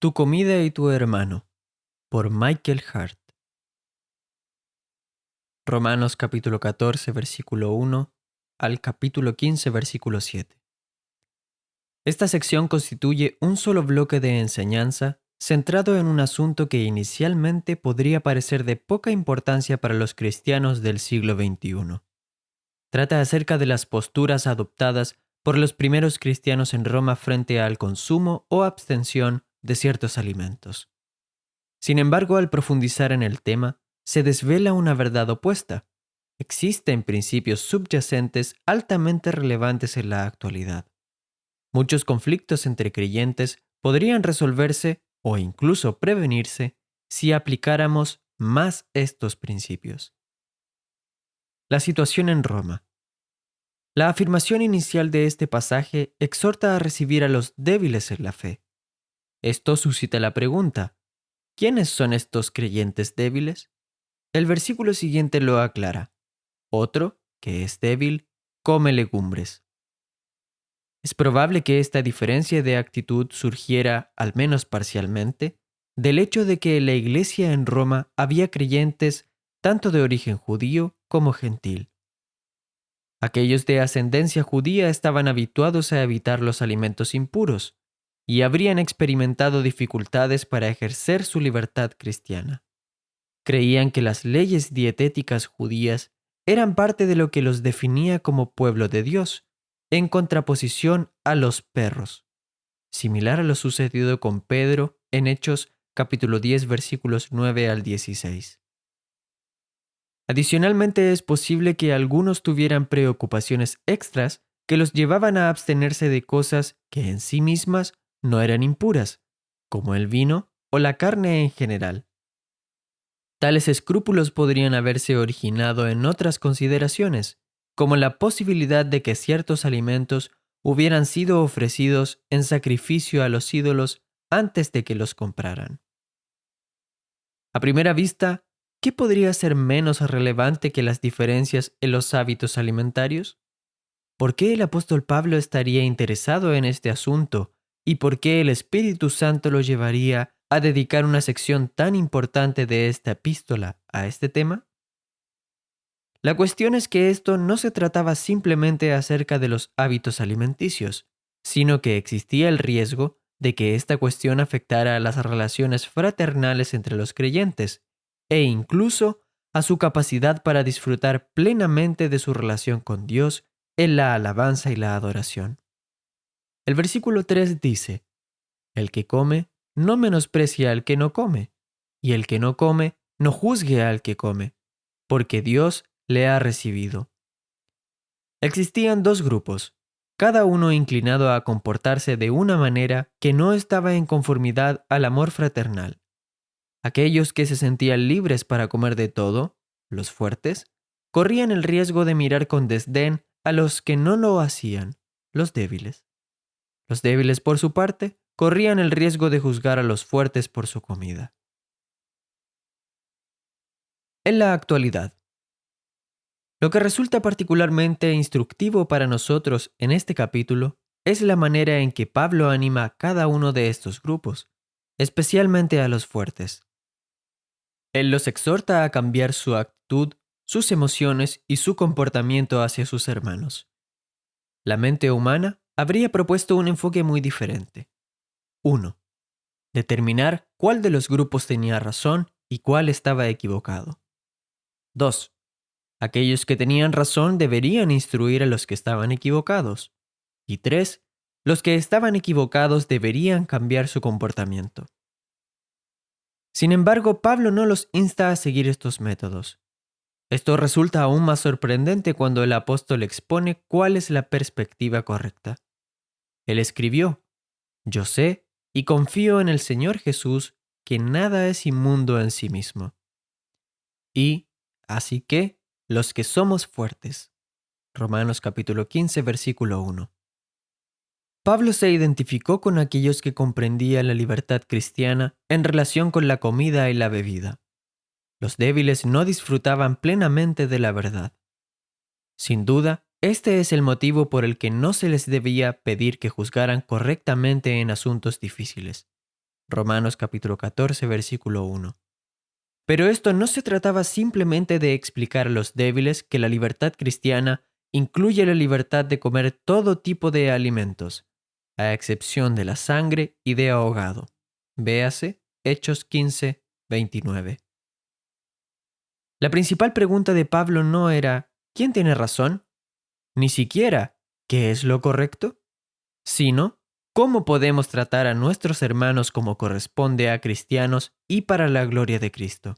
Tu comida y tu hermano, por Michael Hart. Romanos capítulo 14, versículo 1 al capítulo 15, versículo 7. Esta sección constituye un solo bloque de enseñanza centrado en un asunto que inicialmente podría parecer de poca importancia para los cristianos del siglo XXI. Trata acerca de las posturas adoptadas por los primeros cristianos en Roma frente al consumo o abstención de ciertos alimentos. Sin embargo, al profundizar en el tema, se desvela una verdad opuesta. Existen principios subyacentes altamente relevantes en la actualidad. Muchos conflictos entre creyentes podrían resolverse o incluso prevenirse si aplicáramos más estos principios. La situación en Roma. La afirmación inicial de este pasaje exhorta a recibir a los débiles en la fe. Esto suscita la pregunta: ¿quiénes son estos creyentes débiles? El versículo siguiente lo aclara. Otro, que es débil, come legumbres. Es probable que esta diferencia de actitud surgiera, al menos parcialmente, del hecho de que en la iglesia en Roma había creyentes tanto de origen judío como gentil. Aquellos de ascendencia judía estaban habituados a evitar los alimentos impuros y habrían experimentado dificultades para ejercer su libertad cristiana. Creían que las leyes dietéticas judías eran parte de lo que los definía como pueblo de Dios, en contraposición a los perros, similar a lo sucedido con Pedro en Hechos capítulo 10 versículos 9 al 16. Adicionalmente, es posible que algunos tuvieran preocupaciones extras que los llevaban a abstenerse de cosas que en sí mismas no eran impuras, como el vino o la carne en general. Tales escrúpulos podrían haberse originado en otras consideraciones, como la posibilidad de que ciertos alimentos hubieran sido ofrecidos en sacrificio a los ídolos antes de que los compraran. A primera vista, ¿qué podría ser menos relevante que las diferencias en los hábitos alimentarios? ¿Por qué el apóstol Pablo estaría interesado en este asunto y por qué el Espíritu Santo lo llevaría a dedicar una sección tan importante de esta epístola a este tema? La cuestión es que esto no se trataba simplemente acerca de los hábitos alimenticios, sino que existía el riesgo de que esta cuestión afectara a las relaciones fraternales entre los creyentes e incluso a su capacidad para disfrutar plenamente de su relación con Dios en la alabanza y la adoración. El versículo 3 dice: el que come no menosprecia al que no come, y el que no come no juzgue al que come, porque Dios le ha recibido. Existían dos grupos, cada uno inclinado a comportarse de una manera que no estaba en conformidad al amor fraternal. Aquellos que se sentían libres para comer de todo, los fuertes, corrían el riesgo de mirar con desdén a los que no lo hacían, los débiles. Los débiles, por su parte, corrían el riesgo de juzgar a los fuertes por su comida. En la actualidad, lo que resulta particularmente instructivo para nosotros en este capítulo es la manera en que Pablo anima a cada uno de estos grupos, especialmente a los fuertes. Él los exhorta a cambiar su actitud, sus emociones y su comportamiento hacia sus hermanos. La mente humana habría propuesto un enfoque muy diferente. 1. Determinar cuál de los grupos tenía razón y cuál estaba equivocado. 2. Aquellos que tenían razón deberían instruir a los que estaban equivocados. Y 3. Los que estaban equivocados deberían cambiar su comportamiento. Sin embargo, Pablo no los insta a seguir estos métodos. Esto resulta aún más sorprendente cuando el apóstol expone cuál es la perspectiva correcta. Él escribió: yo sé y confío en el Señor Jesús que nada es inmundo en sí mismo. Y, así que, los que somos fuertes. Romanos capítulo 15, versículo 1. Pablo se identificó con aquellos que comprendían la libertad cristiana en relación con la comida y la bebida. Los débiles no disfrutaban plenamente de la verdad. Sin duda, este es el motivo por el que no se les debía pedir que juzgaran correctamente en asuntos difíciles. Romanos capítulo 14, versículo 1. Pero esto no se trataba simplemente de explicar a los débiles que la libertad cristiana incluye la libertad de comer todo tipo de alimentos, a excepción de la sangre y de ahogado. Véase Hechos 15, 29. La principal pregunta de Pablo no era ¿quién tiene razón? Ni siquiera ¿qué es lo correcto? Sino ¿cómo podemos tratar a nuestros hermanos como corresponde a cristianos y para la gloria de Cristo?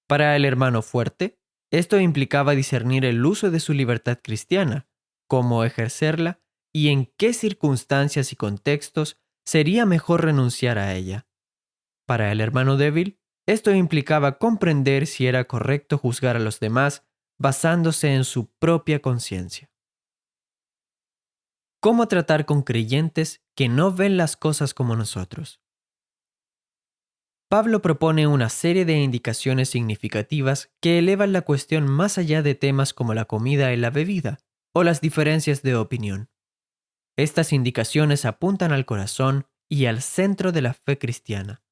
Para el hermano fuerte, esto implicaba discernir el uso de su libertad cristiana, cómo ejercerla y en qué circunstancias y contextos sería mejor renunciar a ella. Para el hermano débil, esto implicaba comprender si era correcto juzgar a los demás basándose en su propia conciencia. ¿Cómo tratar con creyentes que no ven las cosas como nosotros? Pablo propone una serie de indicaciones significativas que elevan la cuestión más allá de temas como la comida y la bebida, o las diferencias de opinión. Estas indicaciones apuntan al corazón y al centro de la fe cristiana,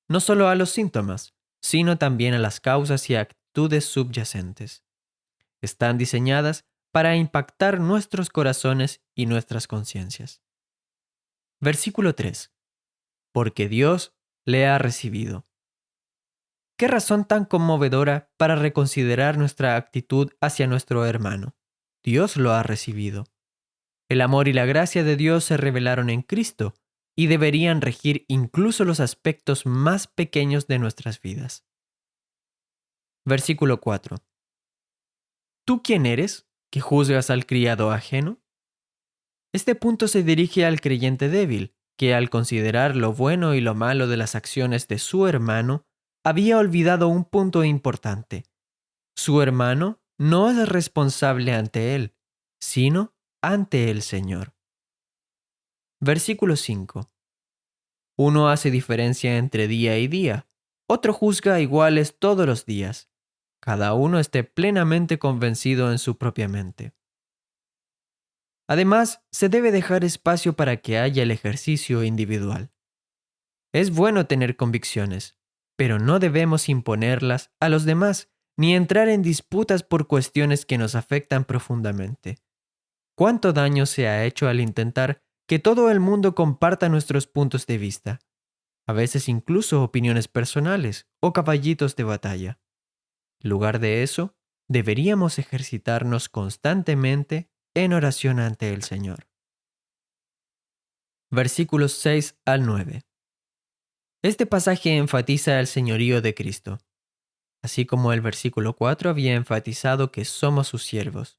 no solo a los síntomas, sino también a las causas y actitudes subyacentes. Están diseñadas para impactar nuestros corazones y nuestras conciencias. Versículo 3. Porque Dios le ha recibido. ¿Qué razón tan conmovedora para reconsiderar nuestra actitud hacia nuestro hermano? Dios lo ha recibido. El amor y la gracia de Dios se revelaron en Cristo y deberían regir incluso los aspectos más pequeños de nuestras vidas. Versículo 4. ¿Tú quién eres, que juzgas al criado ajeno? Este punto se dirige al creyente débil, que al considerar lo bueno y lo malo de las acciones de su hermano, había olvidado un punto importante. Su hermano no es responsable ante él, sino ante el Señor. Versículo 5. Uno hace diferencia entre día y día, otro juzga iguales todos los días. Cada uno esté plenamente convencido en su propia mente. Además, se debe dejar espacio para que haya el ejercicio individual. Es bueno tener convicciones, pero no debemos imponerlas a los demás ni entrar en disputas por cuestiones que nos afectan profundamente. ¿Cuánto daño se ha hecho al intentar que todo el mundo comparta nuestros puntos de vista? A veces incluso opiniones personales o caballitos de batalla. En lugar de eso, deberíamos ejercitarnos constantemente en oración ante el Señor. Versículos 6 al 9. Este pasaje enfatiza el señorío de Cristo, así como el versículo 4 había enfatizado que somos sus siervos.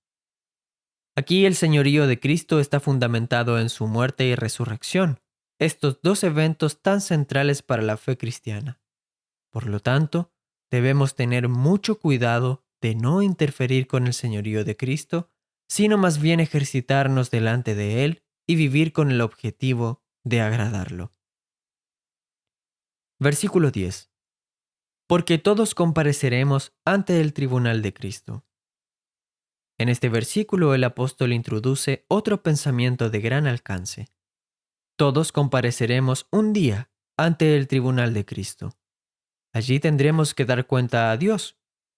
Aquí el señorío de Cristo está fundamentado en su muerte y resurrección, estos dos eventos tan centrales para la fe cristiana. Por lo tanto, debemos tener mucho cuidado de no interferir con el señorío de Cristo, sino más bien ejercitarnos delante de Él y vivir con el objetivo de agradarlo. Versículo 10. Porque todos compareceremos ante el tribunal de Cristo. En este versículo el apóstol introduce otro pensamiento de gran alcance. Todos compareceremos un día ante el tribunal de Cristo. Allí tendremos que dar cuenta a Dios.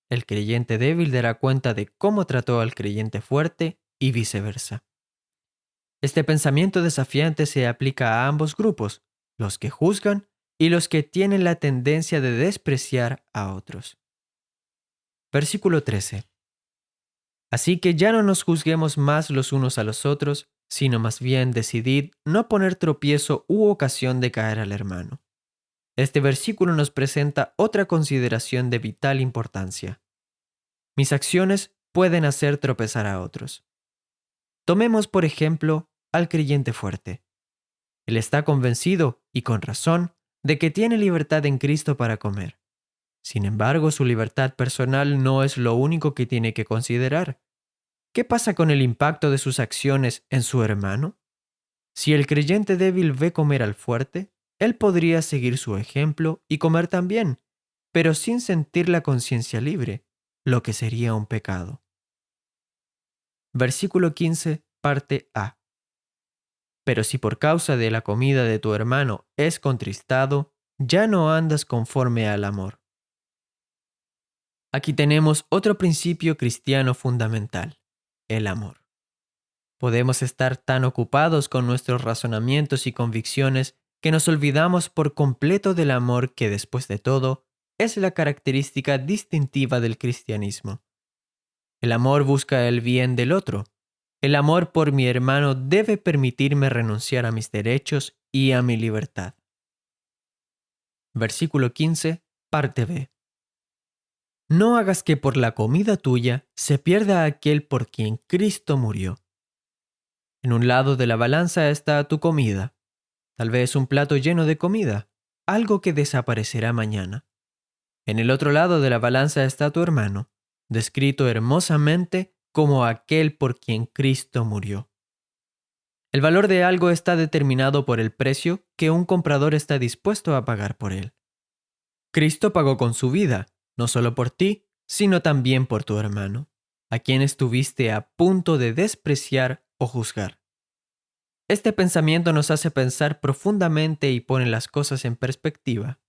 El creyente débil dará cuenta de cómo trató al creyente fuerte y viceversa. Este pensamiento desafiante se aplica a ambos grupos, los que juzgan y los que tienen la tendencia de despreciar a otros. Versículo 13. Así que ya no nos juzguemos más los unos a los otros, sino más bien decidid no poner tropiezo u ocasión de caer al hermano. Este versículo nos presenta otra consideración de vital importancia. Mis acciones pueden hacer tropezar a otros. Tomemos, por ejemplo, al creyente fuerte. Él está convencido, y con razón, de que tiene libertad en Cristo para comer. Sin embargo, su libertad personal no es lo único que tiene que considerar. ¿Qué pasa con el impacto de sus acciones en su hermano? Si el creyente débil ve comer al fuerte, él podría seguir su ejemplo y comer también, pero sin sentir la conciencia libre, lo que sería un pecado. Versículo 15, parte A. Pero si por causa de la comida de tu hermano es contristado, ya no andas conforme al amor. Aquí tenemos otro principio cristiano fundamental, el amor. Podemos estar tan ocupados con nuestros razonamientos y convicciones que nos olvidamos por completo del amor que, después de todo, es la característica distintiva del cristianismo. El amor busca el bien del otro. El amor por mi hermano debe permitirme renunciar a mis derechos y a mi libertad. Versículo 15, parte B. No hagas que por la comida tuya se pierda aquel por quien Cristo murió. En un lado de la balanza está tu comida, tal vez un plato lleno de comida, algo que desaparecerá mañana. En el otro lado de la balanza está tu hermano, descrito hermosamente como aquel por quien Cristo murió. El valor de algo está determinado por el precio que un comprador está dispuesto a pagar por él. Cristo pagó con su vida, no solo por ti, sino también por tu hermano, a quien estuviste a punto de despreciar o juzgar. Este pensamiento nos hace pensar profundamente y pone las cosas en perspectiva.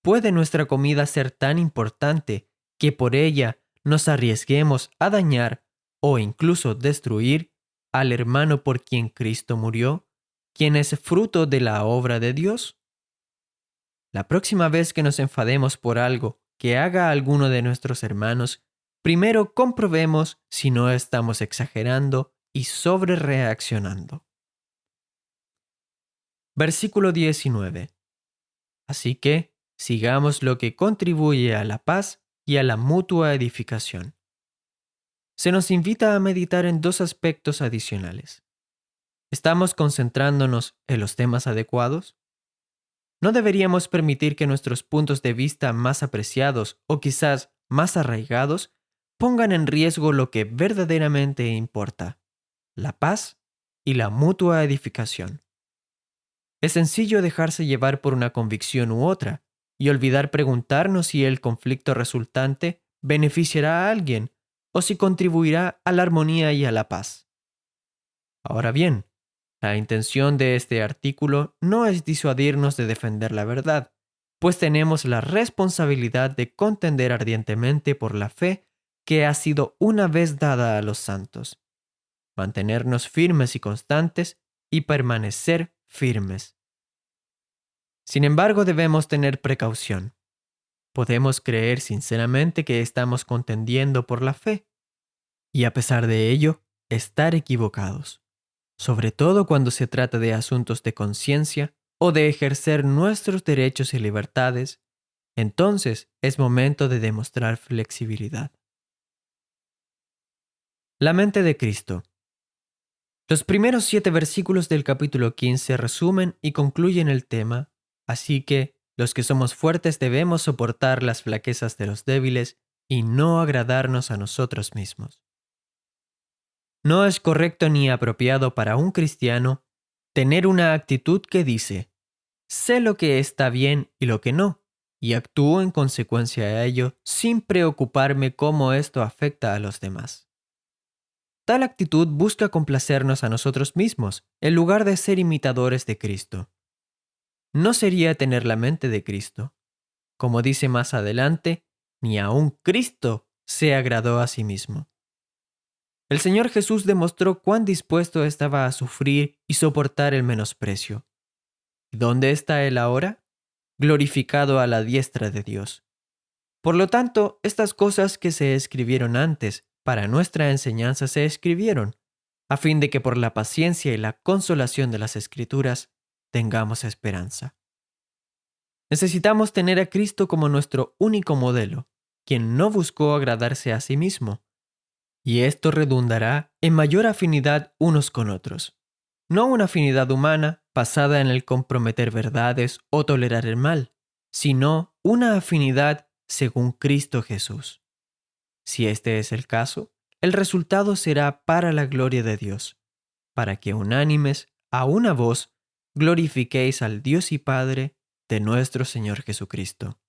¿Puede nuestra comida ser tan importante que por ella nos arriesguemos a dañar o incluso destruir al hermano por quien Cristo murió, quien es fruto de la obra de Dios? La próxima vez que nos enfademos por algo que haga alguno de nuestros hermanos, primero comprobemos si no estamos exagerando y sobrereaccionando. Versículo 19. Así que sigamos lo que contribuye a la paz y a la mutua edificación. Se nos invita a meditar en dos aspectos adicionales. ¿Estamos concentrándonos en los temas adecuados? ¿No deberíamos permitir que nuestros puntos de vista más apreciados o quizás más arraigados pongan en riesgo lo que verdaderamente importa, la paz y la mutua edificación? Es sencillo dejarse llevar por una convicción u otra y olvidar preguntarnos si el conflicto resultante beneficiará a alguien o si contribuirá a la armonía y a la paz. Ahora bien, la intención de este artículo no es disuadirnos de defender la verdad, pues tenemos la responsabilidad de contender ardientemente por la fe que ha sido una vez dada a los santos, mantenernos firmes y constantes y permanecer firmes. Sin embargo, debemos tener precaución. Podemos creer sinceramente que estamos contendiendo por la fe y, a pesar de ello, estar equivocados, sobre todo cuando se trata de asuntos de conciencia o de ejercer nuestros derechos y libertades. Entonces es momento de demostrar flexibilidad. La mente de Cristo. Los primeros 7 versículos del capítulo 15 resumen y concluyen el tema, así que los que somos fuertes debemos soportar las flaquezas de los débiles y no agradarnos a nosotros mismos. No es correcto ni apropiado para un cristiano tener una actitud que dice, sé lo que está bien y lo que no, y actúo en consecuencia a ello sin preocuparme cómo esto afecta a los demás. Tal actitud busca complacernos a nosotros mismos, en lugar de ser imitadores de Cristo. No sería tener la mente de Cristo. Como dice más adelante, ni aun Cristo se agradó a sí mismo. El Señor Jesús demostró cuán dispuesto estaba a sufrir y soportar el menosprecio. ¿Y dónde está Él ahora? Glorificado a la diestra de Dios. Por lo tanto, estas cosas que se escribieron antes para nuestra enseñanza se escribieron, a fin de que por la paciencia y la consolación de las Escrituras tengamos esperanza. Necesitamos tener a Cristo como nuestro único modelo, quien no buscó agradarse a sí mismo, y esto redundará en mayor afinidad unos con otros. No una afinidad humana basada en el comprometer verdades o tolerar el mal, sino una afinidad según Cristo Jesús. Si este es el caso, el resultado será para la gloria de Dios, para que unánimes, a una voz, glorifiquéis al Dios y Padre de nuestro Señor Jesucristo.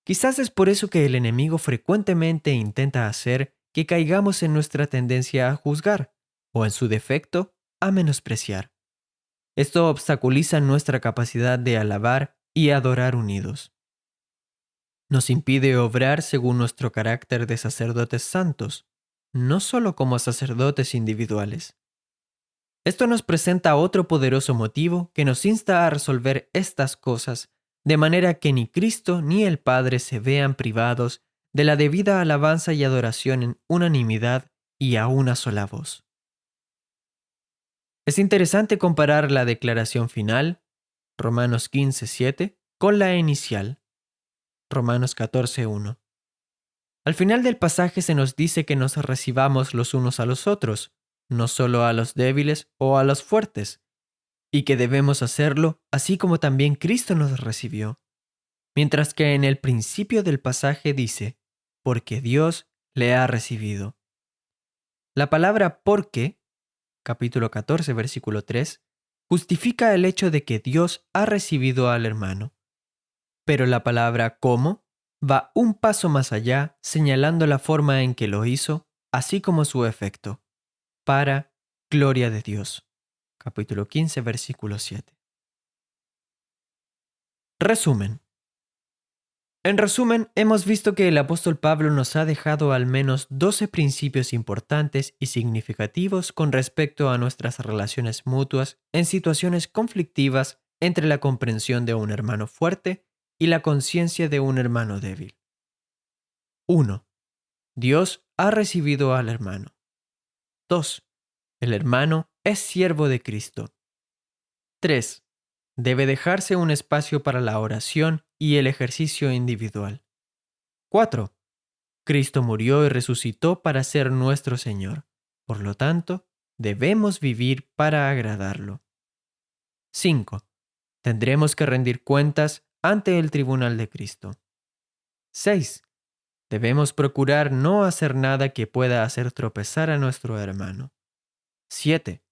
Quizás es por eso que el enemigo frecuentemente intenta hacer que caigamos en nuestra tendencia a juzgar, o en su defecto, a menospreciar. Esto obstaculiza nuestra capacidad de alabar y adorar unidos. Nos impide obrar según nuestro carácter de sacerdotes santos, no solo como sacerdotes individuales. Esto nos presenta otro poderoso motivo que nos insta a resolver estas cosas, de manera que ni Cristo ni el Padre se vean privados de la debida alabanza y adoración en unanimidad y a una sola voz. Es interesante comparar la declaración final, Romanos 15:7, con la inicial, Romanos 14:1. Al final del pasaje se nos dice que nos recibamos los unos a los otros, no solo a los débiles o a los fuertes, y que debemos hacerlo así como también Cristo nos recibió. Mientras que en el principio del pasaje dice, porque Dios le ha recibido. La palabra porque, capítulo 14, versículo 3, justifica el hecho de que Dios ha recibido al hermano. Pero la palabra cómo va un paso más allá, señalando la forma en que lo hizo, así como su efecto, para gloria de Dios. Capítulo 15, versículo 7. Resumen. En resumen, hemos visto que el apóstol Pablo nos ha dejado al menos 12 principios importantes y significativos con respecto a nuestras relaciones mutuas en situaciones conflictivas entre la comprensión de un hermano fuerte y la conciencia de un hermano débil. 1. Dios ha recibido al hermano. 2. El hermano es siervo de Cristo. 3. Debe dejarse un espacio para la oración y el ejercicio individual. 4. Cristo murió y resucitó para ser nuestro Señor. Por lo tanto, debemos vivir para agradarlo. 5. Tendremos que rendir cuentas ante el tribunal de Cristo. 6. Debemos procurar no hacer nada que pueda hacer tropezar a nuestro hermano. 7.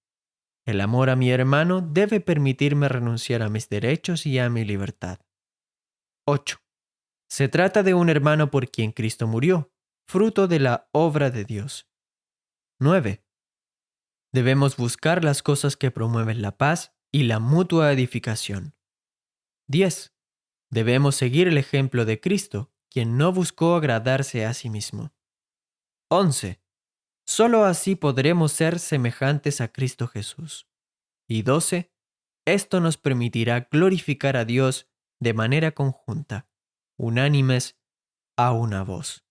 El amor a mi hermano debe permitirme renunciar a mis derechos y a mi libertad. 8. Se trata de un hermano por quien Cristo murió, fruto de la obra de Dios. 9. Debemos buscar las cosas que promueven la paz y la mutua edificación. 10. Debemos seguir el ejemplo de Cristo, quien no buscó agradarse a sí mismo. 11. Solo así podremos ser semejantes a Cristo Jesús. Y 12. Esto nos permitirá glorificar a Dios de manera conjunta, unánimes, a una voz.